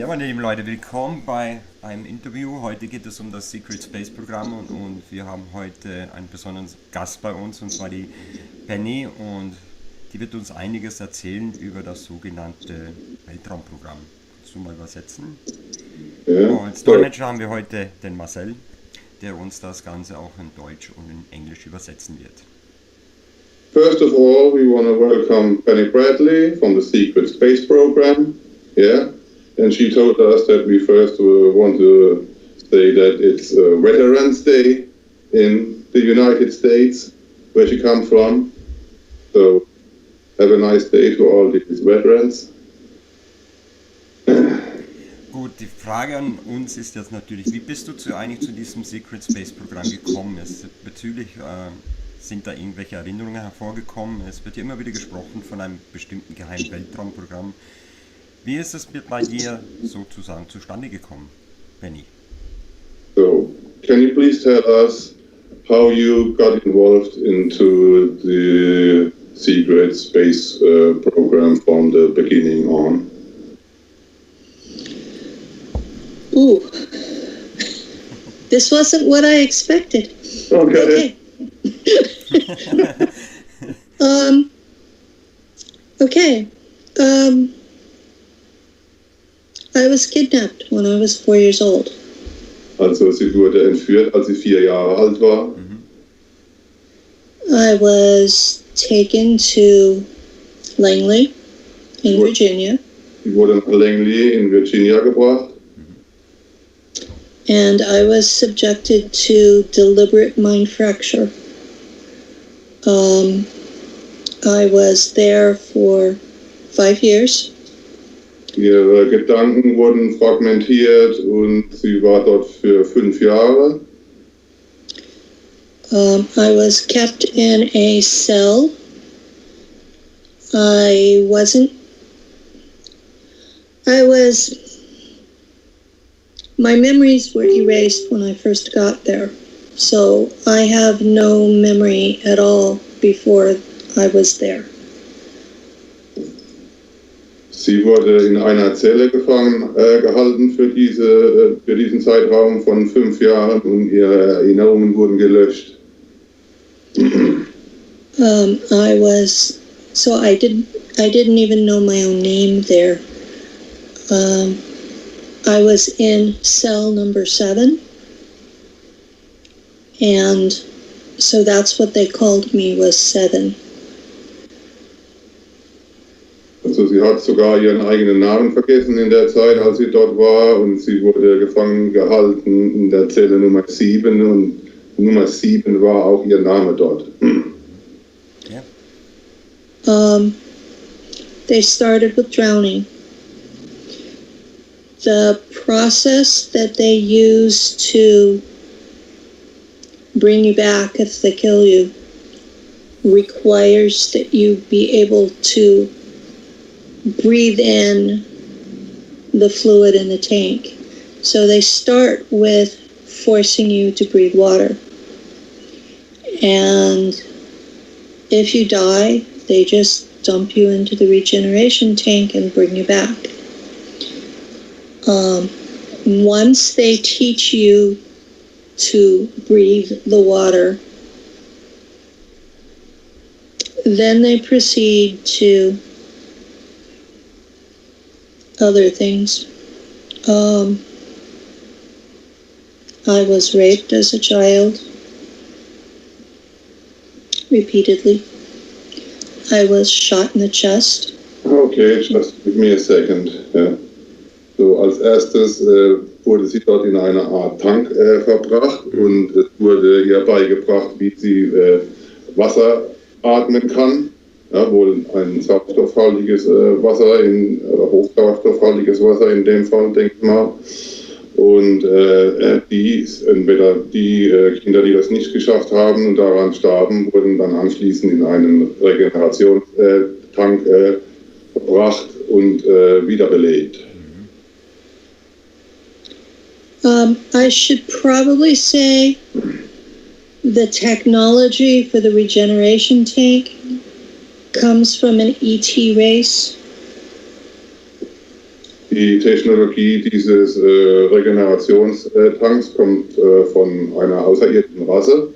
Ja, meine lieben Leute, willkommen bei einem Interview. Heute geht es um das Secret Space Programm und wir haben heute einen besonderen Gast bei uns, und zwar die Penny, und die wird uns einiges erzählen über das sogenannte Weltraumprogramm. Kannst du mal übersetzen? Ja. Als Dolmetscher haben wir heute den Marcel, der uns das Ganze auch in Deutsch und in Englisch übersetzen wird. First of all, we want to welcome Penny Bradley from the Secret Space Program. Yeah, and she told us that we first want to say that it's Veterans Day in the United States, where she comes from. So, have a nice day to all these veterans. Gut, die Frage an uns ist jetzt natürlich, wie bist du eigentlich zu diesem Secret Space Programm gekommen? Sind da irgendwelche Erinnerungen hervorgekommen? Es wird ja immer wieder gesprochen von einem bestimmten geheimen Weltraumprogramm. Wie ist es bei dir sozusagen zustande gekommen, Benny? So, can you please tell us how you got involved into the Secret Space Program from the beginning on? Ooh, this wasn't what I expected. Okay. Okay. I was kidnapped when I was 4 years old. Also sie wurde entführt, als sie 4 Jahre alt war. I was taken to Langley in Virginia. Sie wurde nach Langley in Virginia gebracht. And I was subjected to deliberate mind fracture. I was there for 5 years. Ihre Gedanken wurden fragmentiert und sie war dort für 5 Jahre. I was kept in a cell. My memories were erased when I first got there. So I have no memory at all before I was there. Sie wurde in einer Zelle gehalten für diesen Zeitraum von 5 Jahren und ihre Erinnerungen wurden gelöscht. I didn't even know my own name there. I was in cell number 7, and so that's what they called me, was 7. Also sie hat sogar ihren eigenen Namen vergessen in der Zeit, als sie dort war, und sie wurde gefangen gehalten in der Zelle Nummer 7, und Nummer 7 war auch ihr Name dort. Yeah. They started with drowning. The process that they use to bring you back if they kill you requires that you be able to breathe in the fluid in the tank. So they start with forcing you to breathe water. And if you die, they just dump you into the regeneration tank and bring you back. Once they teach you to breathe the water, then they proceed to other things. I was raped as a child, repeatedly. I was shot in the chest. Okay, just give me a second. Ja. So, als erstes wurde sie dort in eine Art Tank verbracht, und es wurde ihr beigebracht, wie sie Wasser atmen kann. Ja, wohl ein sauerstoffhaltiges Wasser, hochsauerstoffhaltiges Wasser in dem Fall, denke ich mal. Und entweder die Kinder, die das nicht geschafft haben und daran starben, wurden dann anschließend in einen Regenerationstank verbracht und wiederbelebt. I should probably say the technology for the regeneration tank comes from an ET race. Die Technologie dieses Regenerationstanks kommt von einer außerirdischen Rasse.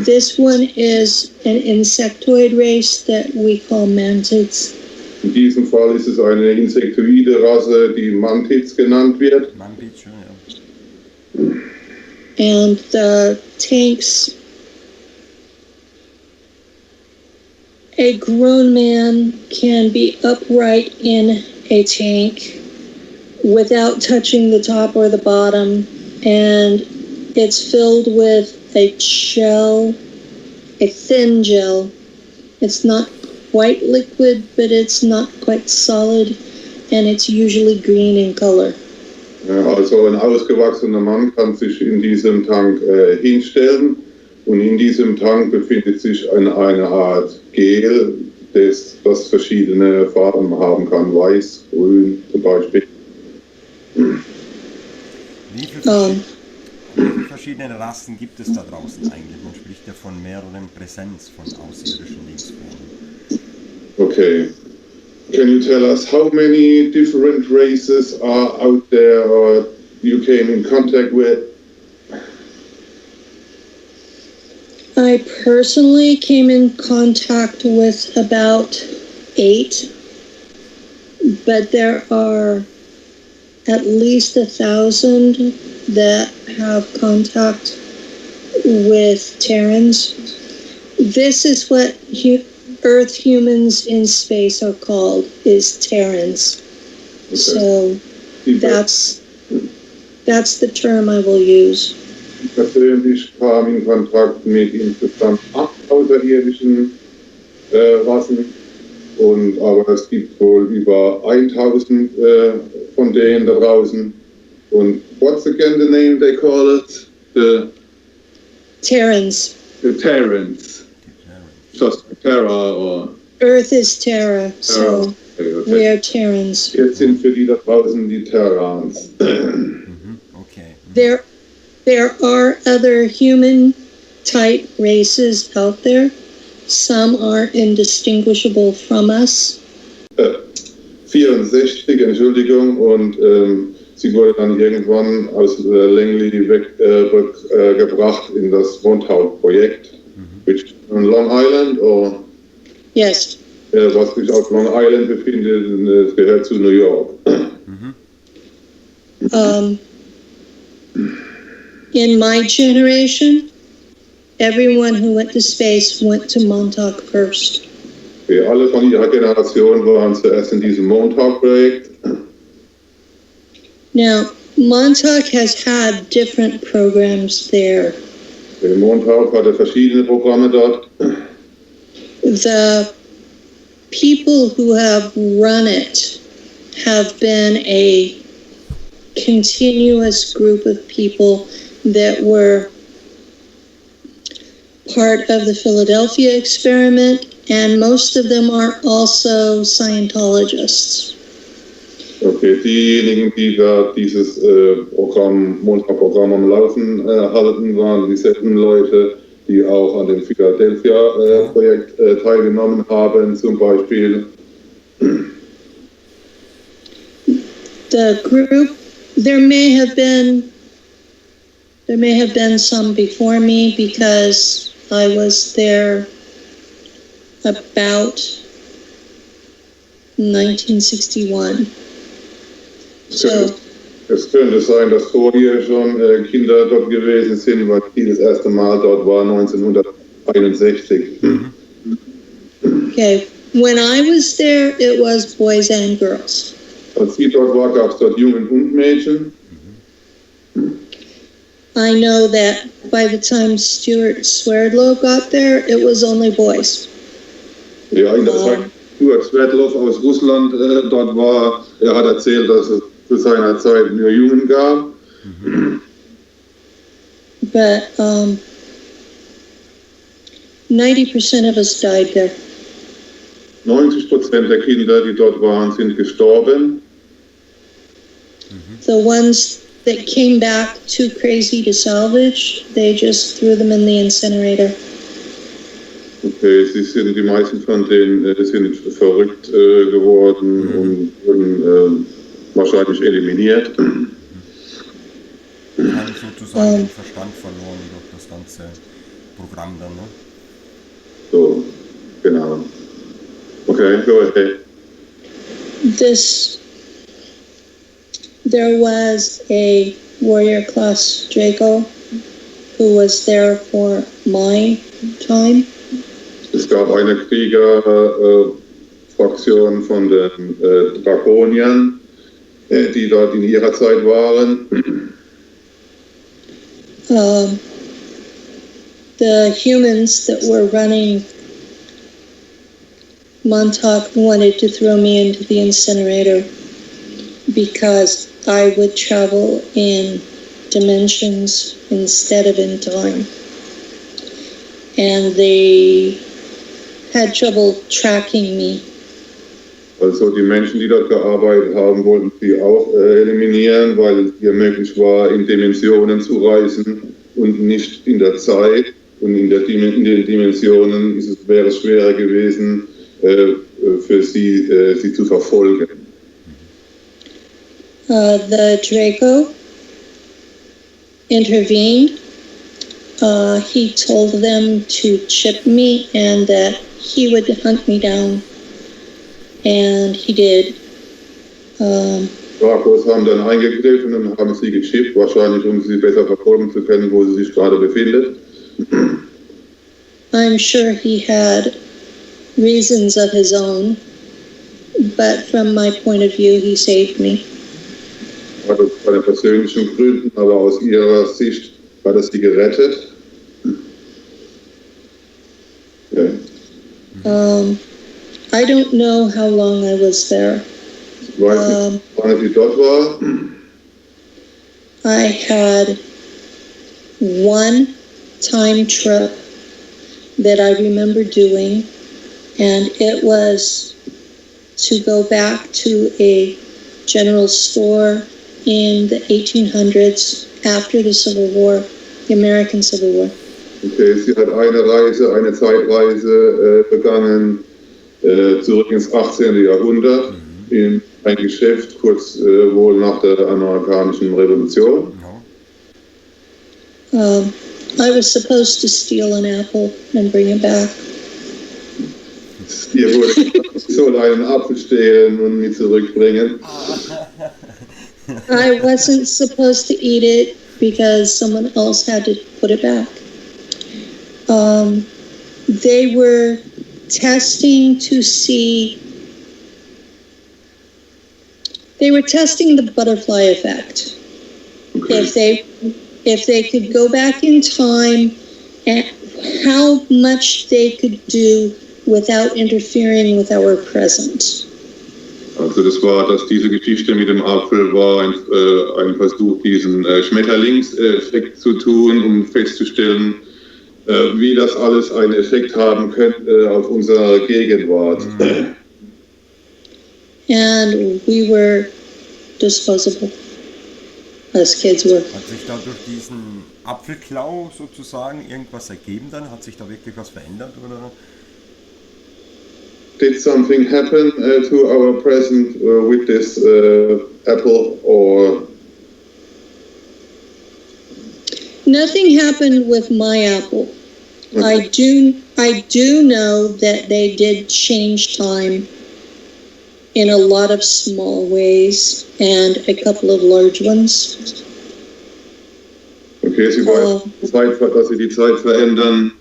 This one is an insectoid race that we call mantids. In diesem Fall ist es eine insektoide Rasse, die Mantids genannt wird. Manpitch, ja. And the tanks, a grown man can be upright in a tank without touching the top or the bottom, and it's filled with a gel, a thin gel. It's not quite liquid, but it's not quite solid, and it's usually green in color. Also ein ausgewachsener Mann kann sich in diesem Tank hinstellen und in diesem Tank befindet sich eine Art Gel, das verschiedene Farben haben kann, weiß, grün zum Beispiel. Wie viele verschiedene Rassen gibt es da draußen eigentlich? Man spricht ja von mehreren Präsenz von außerirdischen Lebensformen. Okay. Can you tell us how many different races are out there or you came in contact with? I personally came in contact with about 8, but there are at least 1,000 that have contact with Terrans. This is what Earth humans in space are called, is Terrans. Okay. So that's the term I will use. Ich persönlich kam in Kontakt mit insgesamt 8 außerirdischen Rassen, aber es gibt wohl über 1.000 von denen da draußen. Und what's again the name they call it? The Terrans. The Terrans. Just Terra or... Earth is Terra, so okay. We are Terrans. Jetzt sind für die da draußen die Terrans. Okay. There are other human-type races out there. Some are indistinguishable from us. 64, Entschuldigung, und sie wurde dann irgendwann aus Langley weggebracht in das Montauk-Projekt, which on Long Island, or? Yes. Was sich auf Long Island befindet, es gehört zu New York. In my generation, everyone who went to space went to Montauk first. Okay, alle von ihrer Generation waren zuerst in diesem Montauk-Projekt. Now, Montauk has had different programs there. Montauk hatte verschiedene Programme dort. The people who have run it have been a continuous group of people that were part of the Philadelphia experiment, and most of them are also Scientologists. Okay, diejenigen, die da dieses Montauk-Programm am Laufen halten, waren dieselben Leute, die auch an dem Philadelphia-Projekt teilgenommen haben, zum Beispiel. The group, there may have been some before me because I was there about 1961. So, es könnte sein, dass vorher schon Kinder dort gewesen sind, weil die das erste Mal dort war 1961. Okay, when I was there, it was boys and girls. Als sie dort war, gab es dort Jungen und Mädchen. I know that by the time Stuart Swerdlow got there, it was only boys. Ja, in der Zeit, Stuart Swerdlow aus Russland dort war, hat erzählt, dass es zu seiner Zeit nur Jungen gab. But 90% of us died there. 90% der Kinder, die dort waren, sind gestorben. The ones that came back too crazy to salvage, they just threw them in the incinerator. Okay, die meisten von denen sind verrückt geworden und wurden wahrscheinlich eliminiert. Haben sozusagen den Verstand verloren durch das ganze Programm dann, ne? So, genau. Okay, go ahead. There was a warrior class Draco who was there for my time. Es gab eine Kriegerfraktion von den Drakoniern, die dort in ihrer Zeit waren. The humans that were running Montauk wanted to throw me into the incinerator because I would travel in dimensions instead of in time. And they had trouble tracking me. Also die Menschen, die dort gearbeitet haben, wollten sie auch eliminieren, weil es hier möglich war, in Dimensionen zu reisen und nicht in der Zeit. Und in den Dimensionen wäre es schwerer gewesen, für sie zu verfolgen. The Draco intervened. He told them to chip me and that he would hunt me down. And he did. Dracos haben dann eingegriffen und haben sie gechippt, wahrscheinlich um sie besser verfolgen zu können, wo sie sich gerade befindet. I'm sure he had reasons of his own, but from my point of view, he saved me. Hat es seine persönlichen Gründen, aber aus ihrer Sicht hat er sie gerettet. Okay. I don't know how long I was there. Ich weiß nicht, wann sie dort war. I had one time trip that I remember doing, and it was to go back to a general store in the 1800s after the Civil War, the American Civil War. Okay, sie hat eine Zeitreise begangen, zurück ins 18. Jahrhundert, in ein Geschäft kurz wohl nach der amerikanischen Revolution. I was supposed to steal an apple and bring it back. Ihr wurde gesagt, ich soll einen Apfel stehlen und mich zurückbringen. I wasn't supposed to eat it because someone else had to put it back. They were testing to see. They were testing the butterfly effect. Okay. If they could go back in time and how much they could do without interfering with our present. Also das war, dass diese Geschichte mit dem Apfel war ein Versuch, diesen Schmetterlingseffekt zu tun, um festzustellen, wie das alles einen Effekt haben könnte auf unsere Gegenwart. And we were disposable, as kids were. Hat sich da durch diesen Apfelklau sozusagen irgendwas ergeben dann? Hat sich da wirklich was verändert, oder? Did something happen to our present with this apple, or? Nothing happened with my apple. Okay. I do know that they did change time in a lot of small ways and a couple of large ones. Okay, sie wollen dass sie die Zeit verändern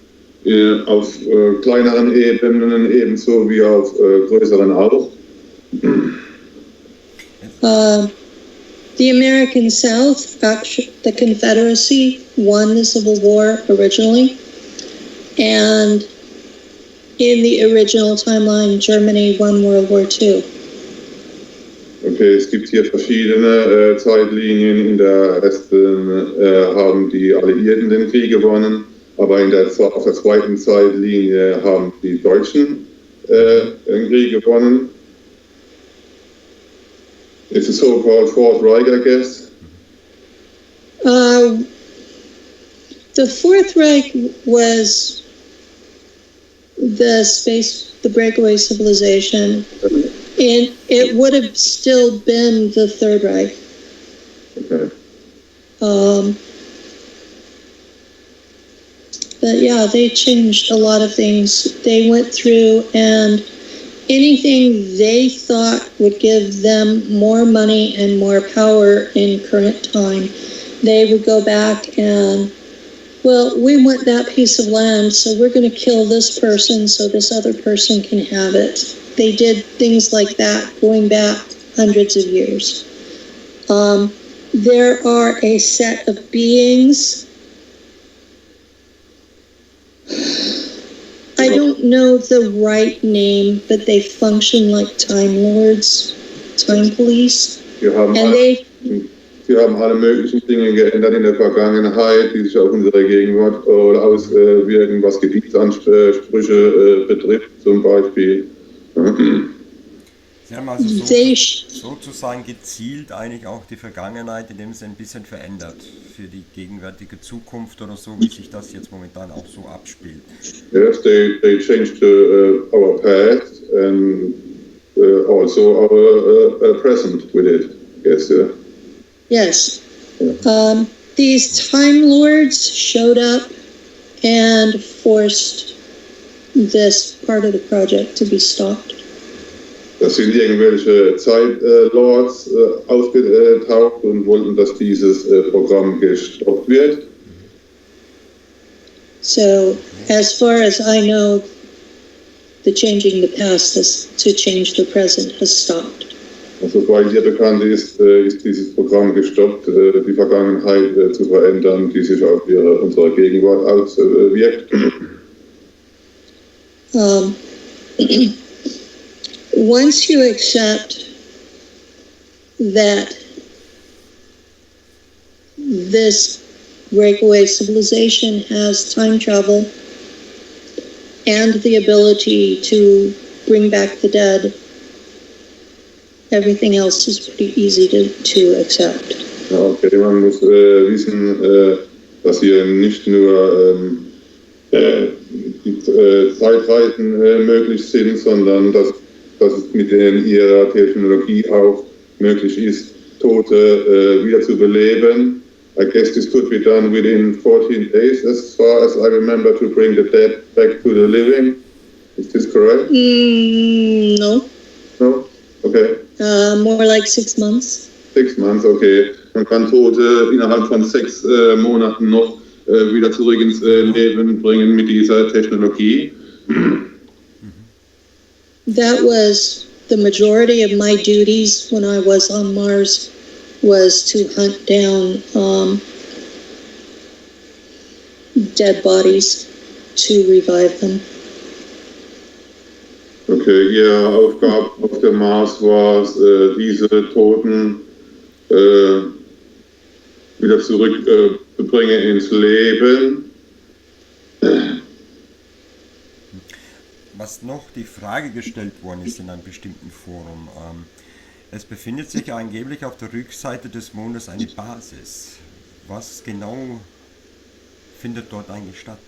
auf kleineren Ebenen ebenso wie auf größeren auch. The American South, actually, the Confederacy, won the Civil War originally, and in the original timeline, Germany won World War II. Okay, es gibt hier verschiedene Zeitlinien. In der ersten haben die Alliierten den Krieg gewonnen, aber auf der zweiten Zeitlinie haben die Deutschen den Krieg gewonnen. It's a so-called Fourth Reich, I guess. The Fourth Reich was the breakaway civilization, and it would have still been the Third Reich. Okay. But yeah, they changed a lot of things. They went through, and anything they thought would give them more money and more power in current time, they would go back and, well, we want that piece of land, so we're going to kill this person so this other person can have it. They did things like that going back hundreds of years. There are a set of beings. I don't know the right name, but they function like Time Lords, Time Police. Sie haben alle möglichen Dinge geändert in der Vergangenheit, die sich auf unsere Gegenwart auswirken, was Gebietsansprüche betrifft, zum Beispiel. Sie haben also sozusagen gezielt eigentlich auch die Vergangenheit in dem Sinne ein bisschen verändert für die gegenwärtige Zukunft oder so, wie sich das jetzt momentan auch so abspielt. Yes, they changed our past and also our present with it. Yes, yeah. Yes. These Time Lords showed up and forced this part of the project to be stopped. Das sind irgendwelche Zeitlords aufgetaucht und wollten, dass dieses Programm gestoppt wird. So, as far as I know, the changing the past to change the present has stopped. Soweit ihr bekannt ist, ist dieses Programm gestoppt, die Vergangenheit zu verändern, die sich auf unsere Gegenwart auswirkt. Once you accept that this breakaway civilization has time travel and the ability to bring back the dead, everything else is pretty easy to accept. Okay, man muss wissen, dass hier nicht nur die Zeitreisen möglich sind, sondern dass es mit ihrer Technologie auch möglich ist, Tote wieder zu beleben. I guess this could be done within 14 days, as far as I remember, to bring the dead back to the living. Is this correct? No. No? Okay. More like 6 months. 6 months, okay. Man kann Tote innerhalb von 6 Monaten noch wieder zurück ins Leben bringen mit dieser Technologie. That was the majority of my duties when I was on Mars, was to hunt down dead bodies to revive them. Okay, Ihre Aufgabe auf dem Mars war es, diese Toten wieder zurückzubringen ins Leben. Was noch die Frage gestellt worden ist in einem bestimmten Forum, es befindet sich ja angeblich auf der Rückseite des Mondes eine Basis. Was genau findet dort eigentlich statt?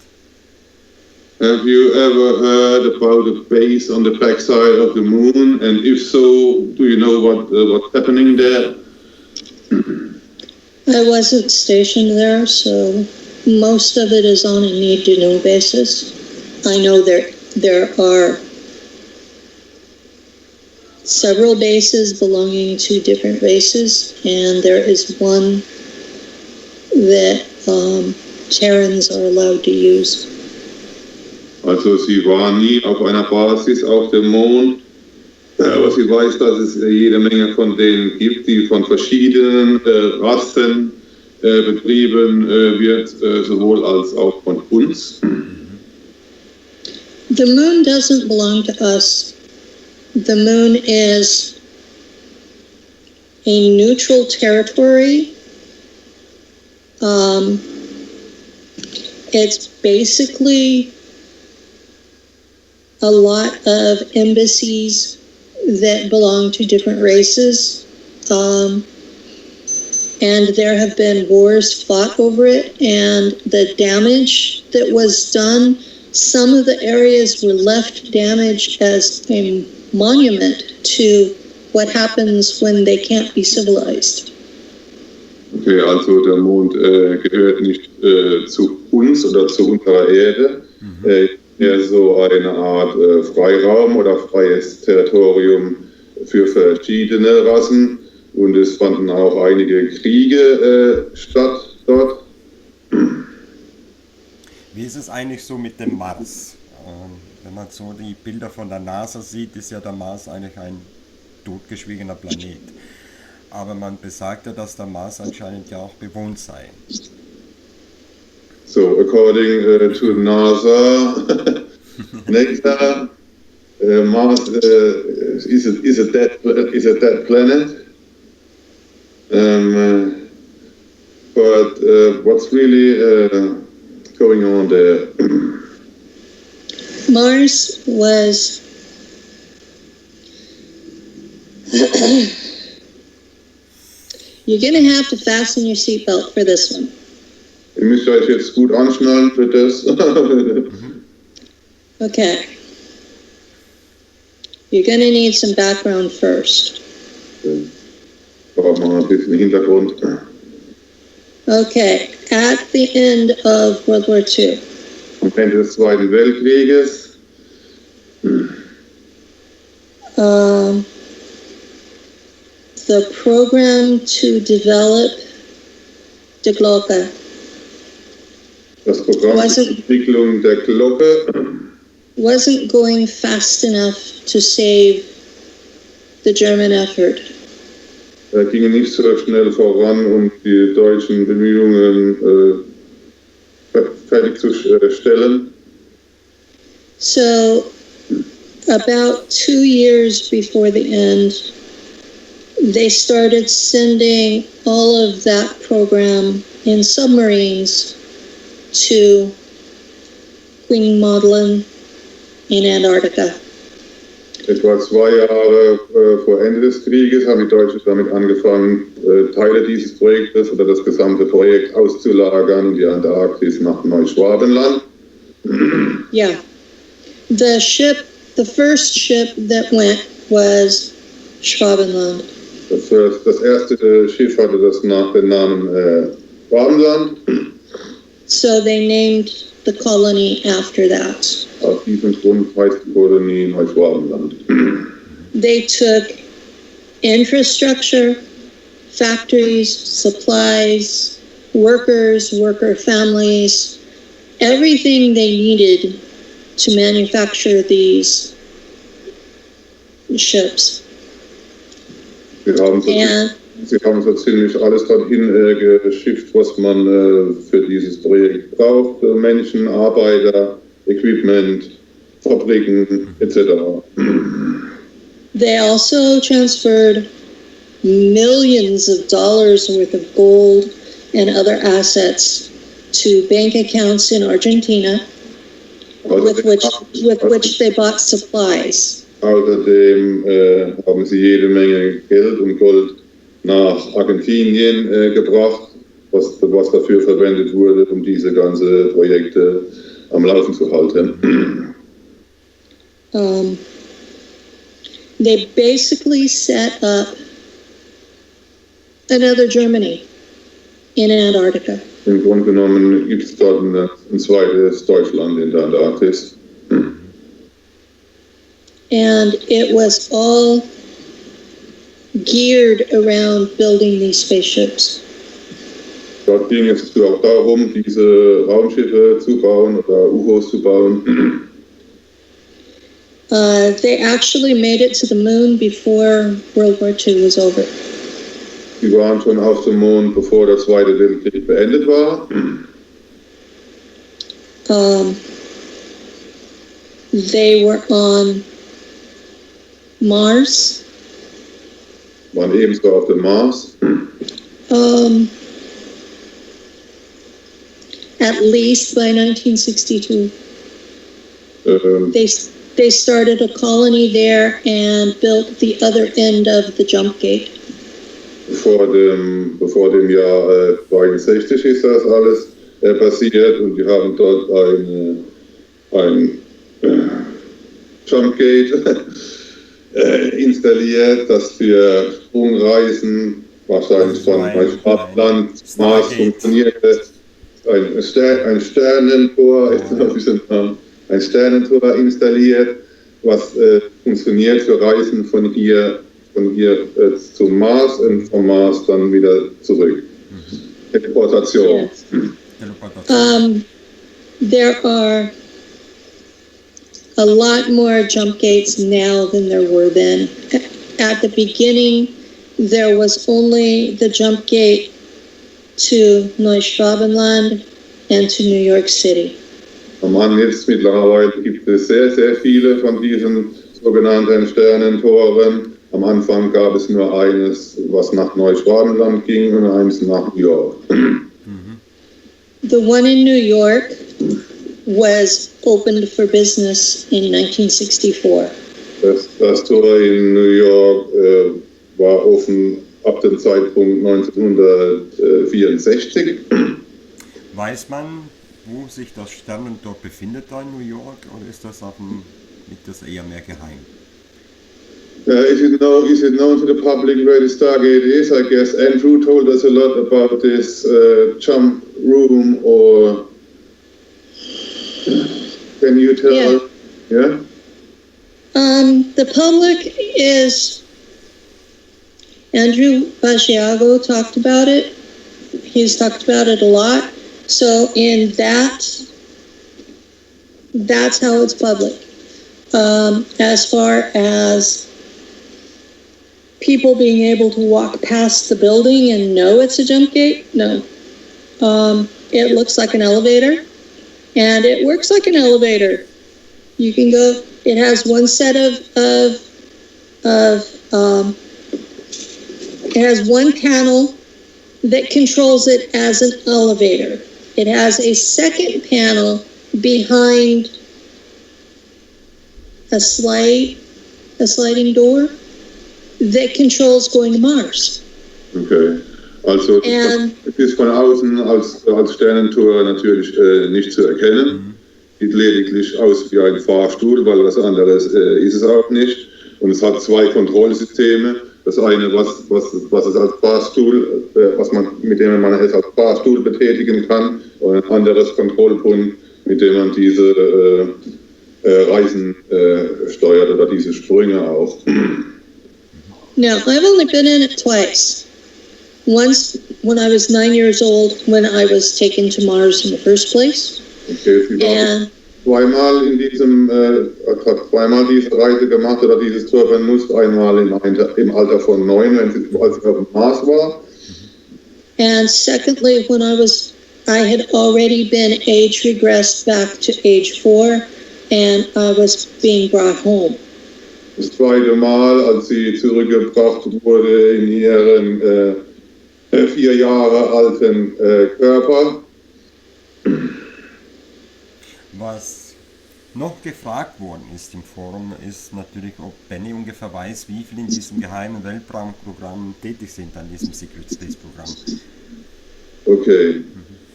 Have you ever heard about a base on the backside of the moon? And if so, do you know what's happening there? I wasn't stationed there, so most of it is on a need-to-know basis. I know there are several bases belonging to different races, and there is one that Terrans are allowed to use. Also sie war nie auf einer Basis auf dem Mond, aber sie weiß, dass es jede Menge von denen gibt, die von verschiedenen Rassen betrieben wird, sowohl als auch von uns. The moon doesn't belong to us. The moon is a neutral territory. It's basically a lot of embassies that belong to different races. And there have been wars fought over it, and the damage that was done some of the areas were left damaged as a monument to what happens when they can't be civilized. Okay, also der Mond gehört nicht zu uns oder zu unserer Erde. Eher so eine Art Freiraum oder freies Territorium für verschiedene Rassen. Und es fanden auch einige Kriege statt dort. Wie ist es eigentlich so mit dem Mars? Wenn man so die Bilder von der NASA sieht, ist ja der Mars eigentlich ein totgeschwiegener Planet. Aber man besagt ja, dass der Mars anscheinend ja auch bewohnt sei. So, according to NASA, NASA, Mars is a dead planet. But what's really going on there? Mars was you're going to have to fasten your seatbelt for this one. Ihr müsst euch jetzt gut anschnallen für das. Okay. You're going to need some background first. Brauchen wir ein bisschen Hintergrund. Okay. At the end of World War II, Am Ende des Zweiten Weltkrieges the program to develop the Glocke das Programm zur Entwicklung der Glocke wasn't going fast enough to save the German effort. ging nicht so schnell voran, um die deutschen Bemühungen fertigzustellen. So, about 2 years before the end, they started sending all of that program in submarines to Queen Maudlin in Antarctica. Etwa 2 Jahre vor Ende des Krieges haben die Deutschen damit angefangen, Teile dieses Projektes oder das gesamte Projekt auszulagern in die Antarktis nach Neuschwabenland. Yeah. The first ship that went was Schwabenland. Das erste Schiff hatte den Namen Schwabenland. So they named the colony after that. Aus diesem Grund heißt die Kolonie Neuschwabenland. They took infrastructure, factories, supplies, workers, worker families, everything they needed to manufacture these ships. Sie haben so ziemlich alles dorthin geschifft, was man für dieses Projekt braucht. Menschen, Arbeiter, Equipment, Fabriken etc. They also transferred millions of dollars worth of gold and other assets to bank accounts in Argentina, with which they bought supplies. Außerdem haben sie jede Menge Geld und Gold nach Argentinien gebracht, was dafür verwendet wurde, um diese ganzen Projekte am Laufen zu halten. They basically set up another Germany in Antarctica. Im Grunde genommen gibt es dort ein zweites Deutschland in der Antarktis. And it was all geared around building these spaceships. Dort ging es auch darum, diese Raumschiffe zu bauen oder UFOs zu bauen. They actually made it to the moon before World War II was over. Die waren schon auf dem Mond, bevor der Zweite Weltkrieg beendet war. They were on Mars. Waren ebenso auf dem Mars. At least by 1962. They started a colony there and built the other end of the jump gate. Bevor dem Jahr 62 ist das alles passiert und die haben dort ein Jumpgate installiert, das für Sprungreisen wahrscheinlich von Neuschwabenland Mars funktioniert. Ein Sternentor, ein Sternentor installiert, was funktioniert für Reisen von hier zum Mars und vom Mars dann wieder zurück. Teleportation. Yes. There are a lot more jump gates now than there were then. At the beginning, there was only the jump gate to Neuschwabenland and to New York City. Jetzt mittlerweile gibt es sehr, sehr viele von diesen sogenannten Sternentoren. Am Anfang gab es nur eines, was nach Neuschwabenland ging und eines nach New York. The one in New York was opened for business in 1964. Das Tor in New York war offen ab dem Zeitpunkt 1964. Weiß man, wo sich das Sternentor befindet da in New York, oder liegt das eher mehr geheim? Is it known to the public where the Stargate is? I guess Andrew told us a lot about this jump room, or can you tell? Yeah. The public is, Andrew Basiago talked about it. He's talked about it a lot. So in that's how it's public. As far as people being able to walk past the building and know it's a jump gate, no. It looks like an elevator, and it works like an elevator. You can go. It has one set it has one panel that controls it as an elevator. It has a second panel behind a sliding door that controls going to Mars. Okay. Also es ist von außen als Sternentor natürlich nicht zu erkennen. Sieht lediglich aus wie ein Fahrstuhl, weil was anderes ist es auch nicht. Und es hat zwei Kontrollsysteme. Das eine, was es als Fahrstuhl, mit dem man es als Fahrstuhl betätigen kann, und ein anderes Kontrollpunkt, mit dem man diese Reisen steuert oder diese Sprünge auch. Now, I've only been in it twice. Once when I was 9 years old, when I was taken to Mars in the first place. Okay, sie war zweimal hat zweimal diese Reise gemacht oder dieses Tor benutzt, einmal im Alter von 9, als sie auf dem Mars war. And secondly, when I had already been age regressed back to age 4, and I was being brought home. Das zweite Mal, als sie zurückgebracht wurde in ihren 4 Jahre alten Körper. Was noch gefragt worden ist im Forum, ist natürlich, ob Benny ungefähr weiß, wie viele in diesem geheimen Weltraumprogramm tätig sind, an diesem Secret Space Programm. Okay.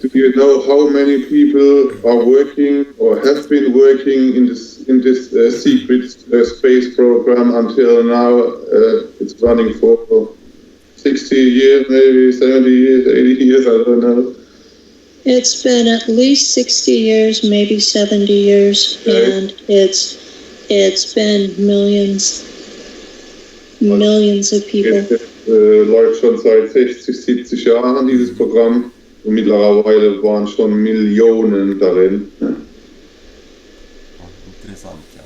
Do you know how many people are working or have been working in this secret space program until now? It's running for 60 years, maybe 70 years, 80 years, I don't know. It's been at least 60 years, maybe 70 years, and it's been millions of people. Es läuft schon seit 60, 70 Jahren, dieses Programm. Und mittlerweile waren schon Millionen darin. Interessant, ja.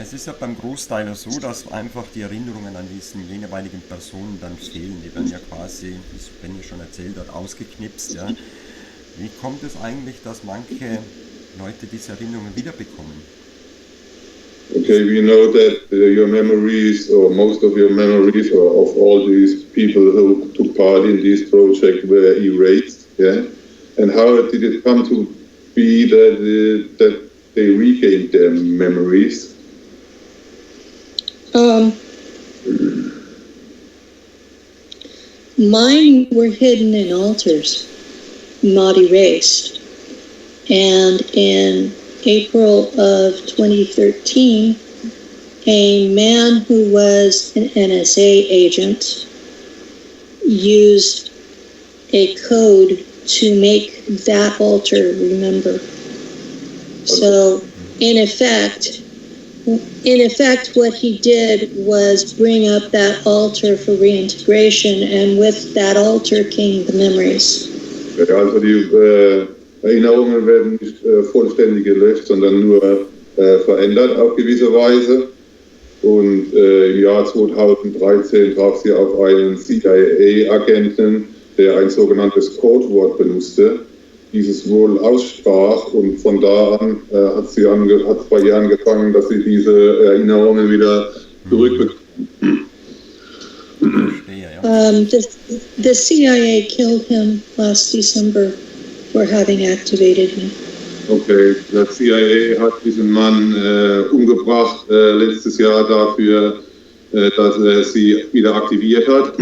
Es ist ja beim Großteil so, dass einfach die Erinnerungen an diesen jeweiligen Personen dann fehlen. Die werden ja quasi, wie Benny schon erzählt hat, ausgeknipst. Ja. Wie kommt es eigentlich, dass manche Leute diese Erinnerungen wiederbekommen? Okay, we know that your memories, or most of your memories, or of all these people who took part in this project were erased. Yeah, and how did it come to be that they regained their memories? Mine were hidden in altars, not erased. And in April of 2013, a man who was an NSA agent used a code to make that altar remember. So, in effect, what he did was bring up that altar for reintegration, and with that altar came the memories. Ja, also die Erinnerungen werden nicht vollständig gelöscht, sondern nur verändert auf gewisse Weise. Und im Jahr 2013 traf sie auf einen CIA-Agenten, der ein sogenanntes Codewort benutzte, dieses wohl aussprach, und von da an hat es bei ihr angefangen, dass sie diese Erinnerungen wieder zurückbekommt. The CIA killed him last December for having activated him. Okay, der CIA hat diesen Mann umgebracht letztes Jahr dafür, dass er sie wieder aktiviert hat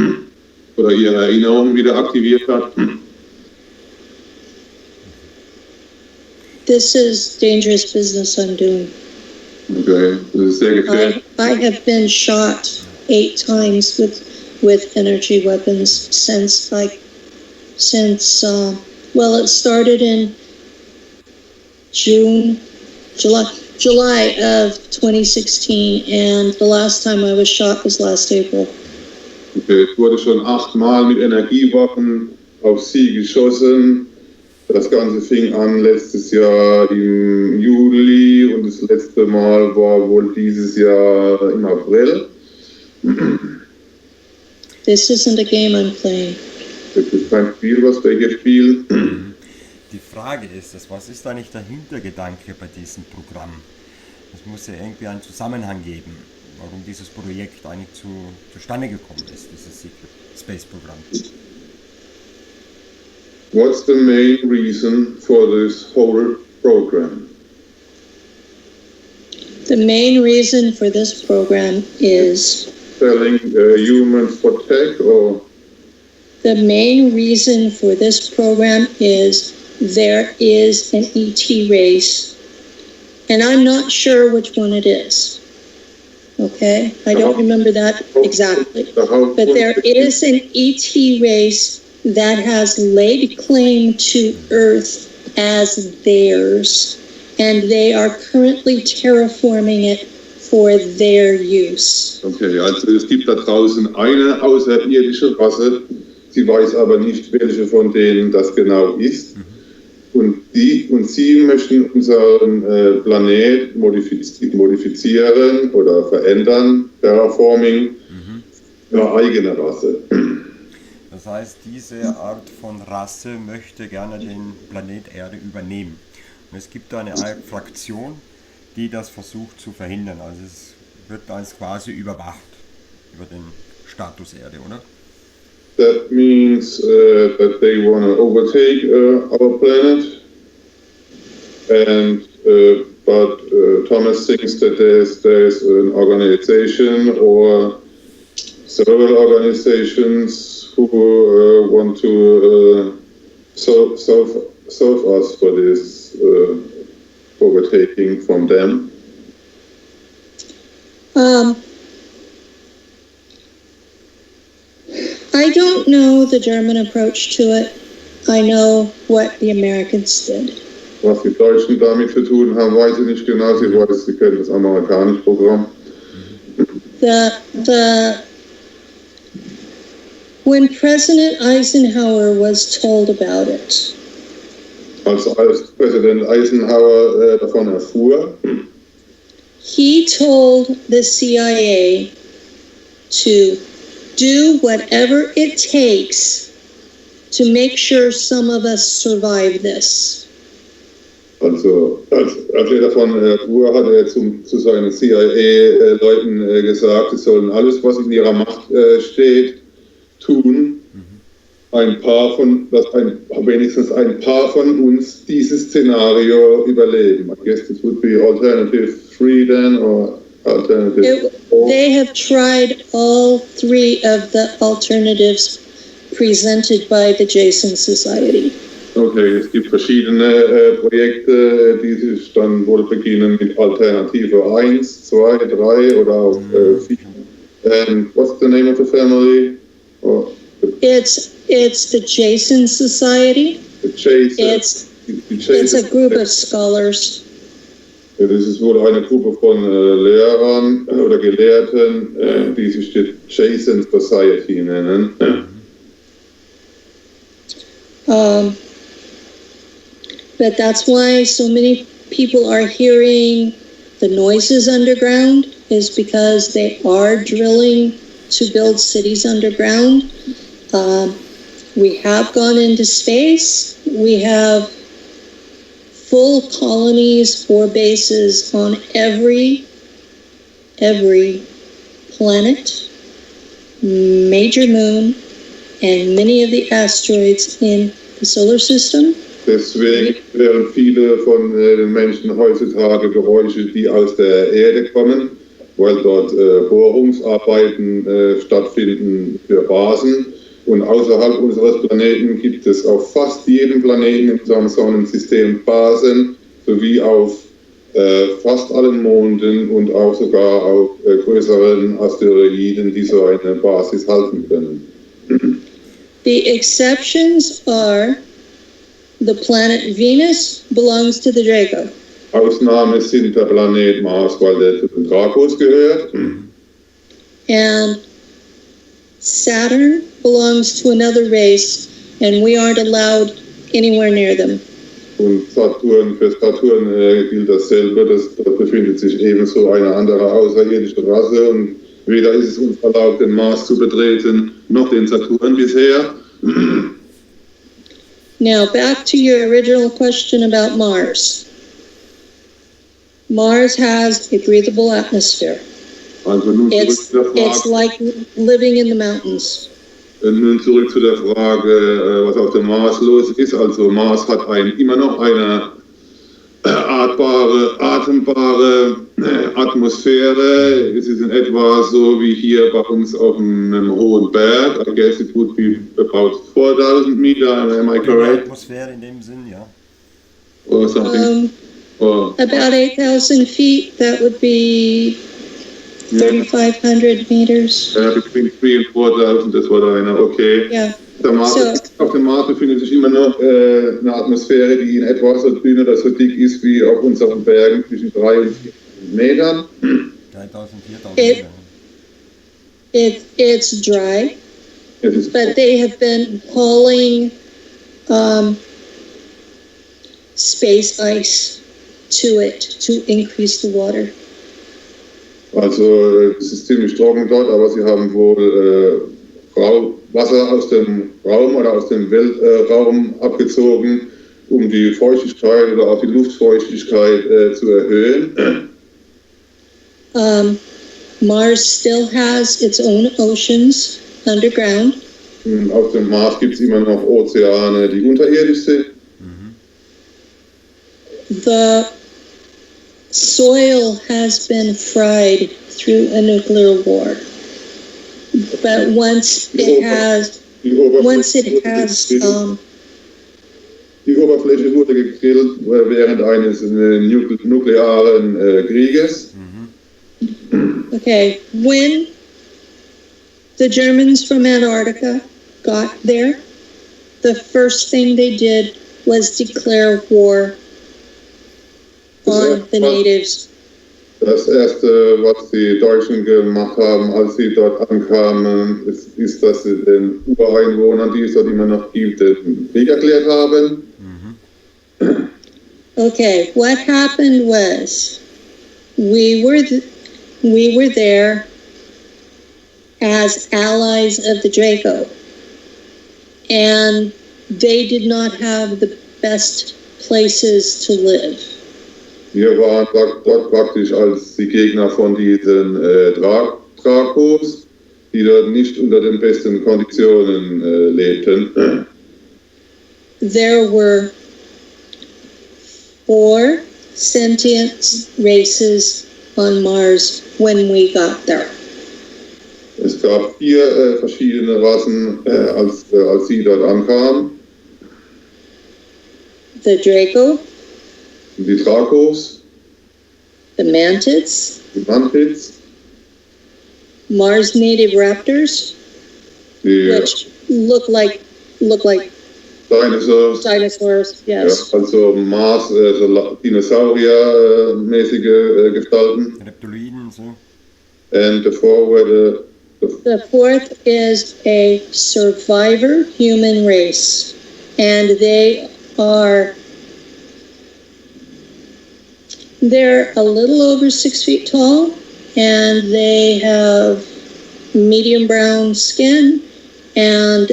oder ihre Erinnerungen wieder aktiviert hat. This is dangerous business I'm doing. Okay, das ist sehr gefährlich. I have been shot 8 times with energy weapons since it started in July of 2016, and the last time I was shot was last April. Okay, es wurde schon 8 Mal mit Energiewaffen auf sie geschossen. Das Ganze fing an letztes Jahr im Juli und das letzte Mal war wohl dieses Jahr im April. This isn't a game I'm playing. Das ist kein Spiel, was wir hier spielen. Die Frage ist es, was ist eigentlich der Hintergedanke bei diesem Programm? Es muss ja irgendwie einen Zusammenhang geben, warum dieses Projekt eigentlich zustande gekommen ist, dieses Secret Space Programm. What's the main reason for this whole program? The main reason for this program is Selling humans for tech, or? the main reason for this program is there is an ET race, and I'm not sure which one it is. Okay, I don't remember that exactly, but there is an ET race that has laid claim to Earth as theirs, and they are currently terraforming it for their use. Okay, also es gibt da draußen eine außerirdische Rasse, sie weiß aber nicht, welche von denen das genau ist. Und sie möchten unseren Planet modifizieren oder verändern, Terraforming, ihre eigene Rasse. Das heißt, diese Art von Rasse möchte gerne den Planet Erde übernehmen. Und es gibt da eine Fraktion, die das versucht zu verhindern. Also es wird als quasi überwacht über den Status Erde, oder? That means that they want to overtake our planet, and but Thomas thinks that there's an organization or several organizations who want to solve us for this overtaking from them. I don't know the German approach to it. I know what the Americans did. Was die Deutschen damit zu tun haben, weiß ich nicht genau. Sie kennen das amerikanische Programm. When President Eisenhower was told about it, Als Präsident Eisenhower davon erfuhr, he told the CIA to do whatever it takes to make sure some of us survive this. also als davon erfuhr, hat zu seinen CIA-Leuten gesagt, sie sollen alles, was in ihrer Macht steht, tun, wenigstens ein paar von uns dieses Szenario überleben. I guess this would be alternative 3 then, or alternative 4. They have tried all 3 of the alternatives presented by the Jason Society. Okay, es gibt verschiedene Projekte, die sich dann wohl beginnen mit Alternative 1, 2, 3 oder auch 4. And what's the name of the family? Oh, It's the Jason Society. the Chase. It's a group of scholars. Ja, das ist wohl eine Gruppe von Lehrern oder Gelehrten, die sich die Jason Society nennen. But that's why so many people are hearing the noises underground, is because they are drilling to build cities underground. We have gone into space. We have full colonies or bases on every planet, major moon, and many of the asteroids in the solar system. Deswegen hören viele von den Menschen heutzutage Geräusche, die aus der Erde kommen, weil dort Bohrungsarbeiten stattfinden für Basen. Und außerhalb unseres Planeten gibt es auf fast jedem Planeten in unserem Sonnensystem Basen, sowie auf fast allen Monden und auch sogar auf größeren Asteroiden, die so eine Basis halten können. The exceptions are the planet Venus belongs to the Draco. Ausnahme sind der Planet Mars, weil der zu den Dracos gehört. And Saturn belongs to another race, and we aren't allowed anywhere near them. Und Saturn, für Saturn gilt dasselbe, dort befindet sich ebenso eine andere außerirdische Rasse und weder ist es uns erlaubt, den Mars zu betreten, noch den Saturn bisher. Now, back to your original question about Mars. Mars has a breathable atmosphere. Also nun zurück It's zu der Frage, like living in the mountains. nun zurück zu der Frage, was auf dem Mars los ist. Also Mars hat immer noch eine atembare Atmosphäre. Es ist in etwa so wie hier bei uns auf einem hohen Berg. I guess it would be about 4,000 meter, am I correct? Atmosphäre in dem Sinn, ja. Or something. About 8,000 feet, that would be 3,500 meters. Between 3,000 and 4,000, das war da einer, okay. Yeah. Auf dem Mars befindet sich immer noch eine Atmosphäre, die in etwa so dünn oder so dick ist wie auf unseren Bergen, zwischen 3 und 4 Metern. 3.000, 4.000 Meter. It's dry, Es ist but they have been hauling space ice to it to increase the water. Also es ist ziemlich trocken dort, aber sie haben wohl Wasser aus dem Raum oder aus dem Weltraum abgezogen, um die Feuchtigkeit oder auch die Luftfeuchtigkeit zu erhöhen. Mars still has its own oceans underground. Auf dem Mars gibt es immer noch Ozeane, die unterirdisch sind. The soil has been fried through a nuclear war. But once it has Die Oberfläche wurde gegrillt während eines nuklearen Krieges. okay, when the Germans from Antarctica got there, the first thing they did was declare war on the natives. Das erste, was die Deutschen gemacht haben, als sie dort ankamen, ist, dass sie den Ureinwohnern, die es dort immer noch gibt, den Krieg erklärt haben. Okay, what happened was we were there as allies of the Draco, and they did not have the best places to live. Wir waren dort praktisch als die Gegner von diesen Dracos, die dort nicht unter den besten Konditionen lebten. There were 4 sentient races on Mars when we got there. Es gab 4 verschiedene Rassen, als sie dort ankamen. the Draco, die Dracos, the Mantids, die Mantids, Mars native raptors, die which look like Dinosaurs. dinosaurs. Ja, Yes. also Mars, so Dinosaurier-mäßige Gestalten. Reptiloiden, so. And the fourth The fourth is a survivor human race, and they're a little over 6 feet tall, and they have medium brown skin, and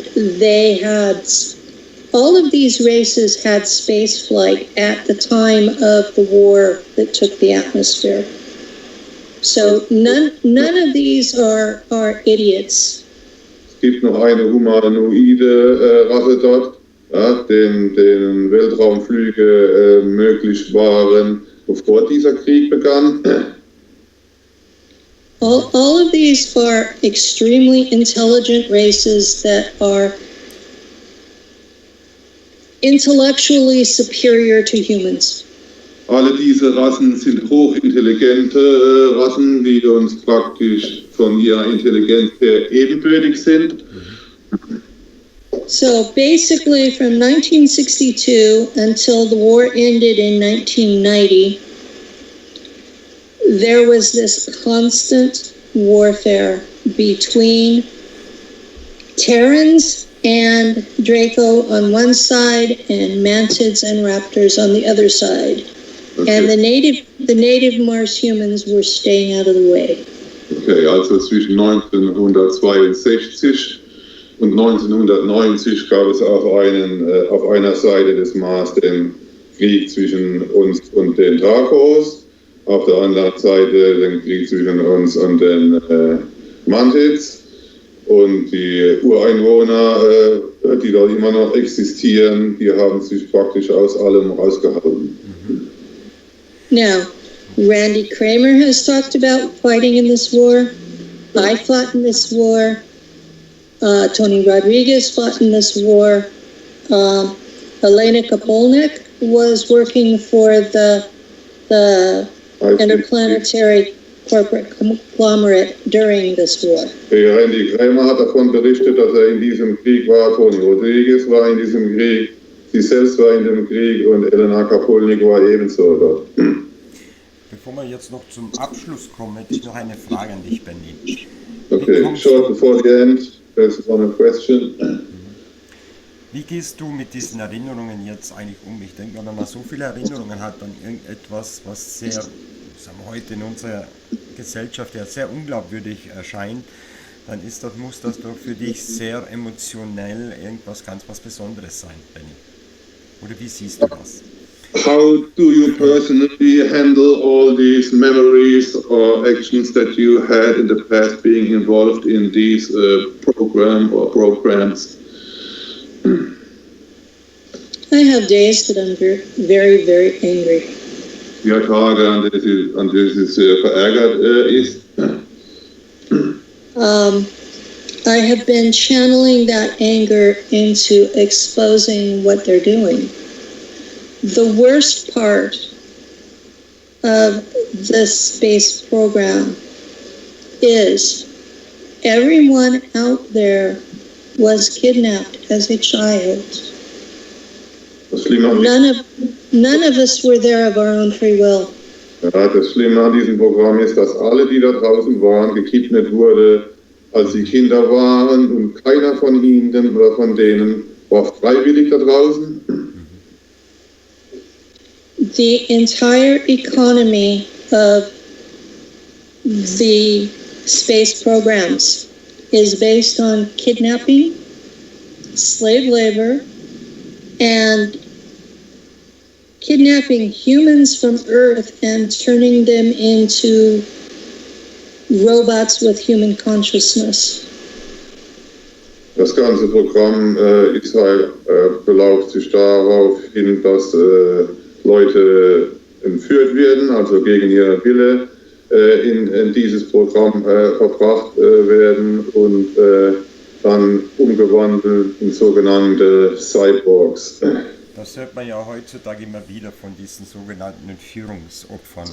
all of these races had space flight at the time of the war that took the atmosphere. So none of these are idiots. Es gibt noch eine humanoide Rasse dort, ja, denen Weltraumflüge möglich waren, bevor dieser Krieg begann. All of these are extremely intelligent races that are intellectually superior to humans. Alle diese Rassen sind hochintelligente Rassen, die uns praktisch von ihrer Intelligenz her ebenbürtig sind. So basically from 1962 until the war ended in 1990, there was this constant warfare between Terrans and Draco on one side and Mantids and Raptors on the other side. Okay. And the native Mars humans were staying out of the way. Okay, also zwischen 1962 und 1990 gab es auf einer Seite des Mars den Krieg zwischen uns und den Dracos, auf der anderen Seite den Krieg zwischen uns und den Mantids. Und die Ureinwohner, die dort immer noch existieren, die haben sich praktisch aus allem rausgehalten. Now, Randy Kramer has talked about fighting in this war. I fought in this war. Tony Rodriguez fought in this war. Elena Kapolnik was working for the interplanetary corporate conglomerate during this war. Randy Kramer hat davon berichtet, dass in diesem Krieg war. Tony Rodriguez war in diesem Krieg. Sie selbst war in dem Krieg und Elena Kapolnik war ebenso dort. Bevor wir jetzt noch zum Abschluss kommen, hätte ich noch eine Frage an dich, Benny. Okay, short before the end, there's one question. Wie gehst du mit diesen Erinnerungen jetzt eigentlich um? Ich denke, wenn man so viele Erinnerungen hat an irgendetwas, was sehr, sagen wir heute in unserer Gesellschaft ja sehr unglaubwürdig erscheint, dann muss das doch für dich sehr emotionell irgendwas ganz was Besonderes sein, Benny. Oder wie siehst du das? How do you personally handle all these memories or actions that you had in the past being involved in these programs? I have days that I'm very, very angry. Ja, Tage, an denen sie sehr verärgert ist. I have been channeling that anger into exposing what they're doing. The worst part of this space program is everyone out there was kidnapped as a child. None of us were there of our own free will. Ja, das Schlimme an diesem Programm ist, dass alle, die da draußen waren, gekidnappt wurde, als sie Kinder waren und keiner von ihnen oder von denen war freiwillig da draußen. The entire economy of the space programs is based on kidnapping, slave labor, and kidnapping humans from Earth and turning them into robots with human consciousness. Das ganze Programm belauft sich darauf hin, dass Leute entführt werden, also gegen ihren Wille in dieses Programm verbracht werden und dann umgewandelt in sogenannte Cyborgs. Das hört man ja heutzutage immer wieder von diesen sogenannten Entführungsopfern.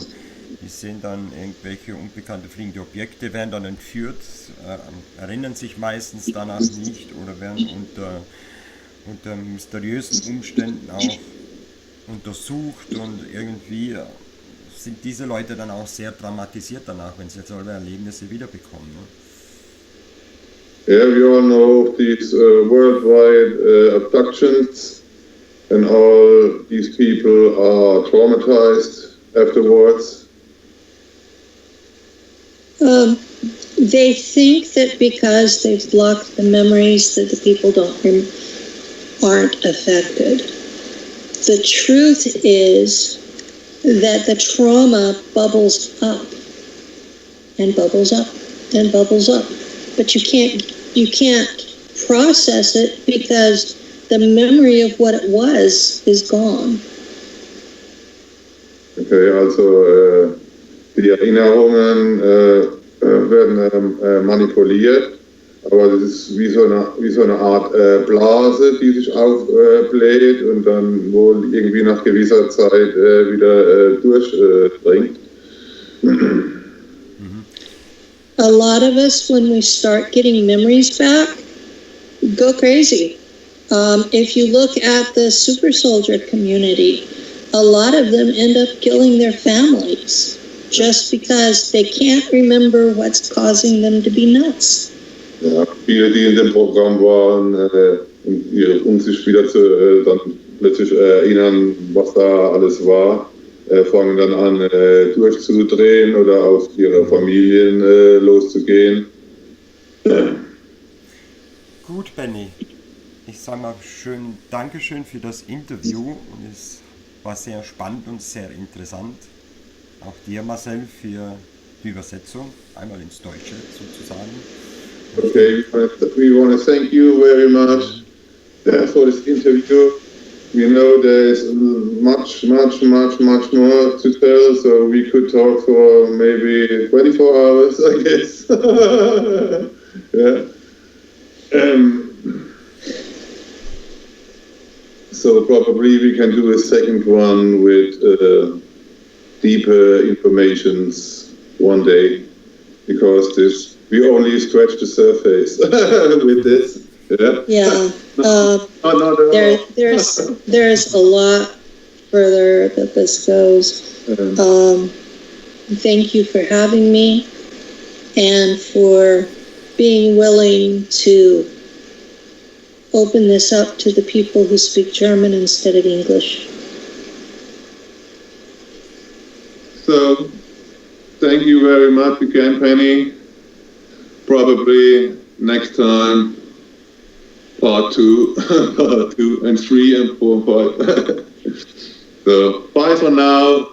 Die sehen dann irgendwelche unbekannte fliegende Objekte, werden dann entführt, erinnern sich meistens danach nicht oder werden unter mysteriösen Umständen auch untersucht und irgendwie sind diese Leute dann auch sehr traumatisiert danach, wenn sie jetzt solche Erlebnisse wiederbekommen. Ne? Yeah, we all know these worldwide abductions, and all these people are traumatized afterwards. They think that because they've blocked the memories that the people aren't affected. The truth is that the trauma bubbles up and bubbles up and bubbles up, but you can't process it because the memory of what it was is gone. Okay, also die Erinnerungen werden manipuliert, aber das ist wie so eine Art Blase, die sich aufbläht und dann wohl irgendwie nach gewisser Zeit wieder durchdringt. A lot of us, when we start getting memories back, go crazy. If you look at the super soldier community, a lot of them end up killing their families just because they can't remember what's causing them to be nuts. Ja, viele, die in dem Programm waren, um sich wieder dann plötzlich erinnern, was da alles war, fangen dann an durchzudrehen oder auf ihre Familien loszugehen. Gut, Benny. Ich sage mal Dankeschön für das Interview und es war sehr spannend und sehr interessant. Auch dir, Marcel, für die Übersetzung, einmal ins Deutsche sozusagen. Okay, we want to thank you very much for this interview. We know there is much more to tell, so we could talk for maybe 24 hours, I guess. Yeah. So probably we can do a second one with deeper informations one day, because we only scratch the surface with this. Yeah. There's a lot further that this goes. Thank you for having me and for being willing to open this up to the people who speak German instead of English. So, thank you very much again, Penny. Probably next time, part 2, part 2 and 3 and 4 and 5. So, bye for now.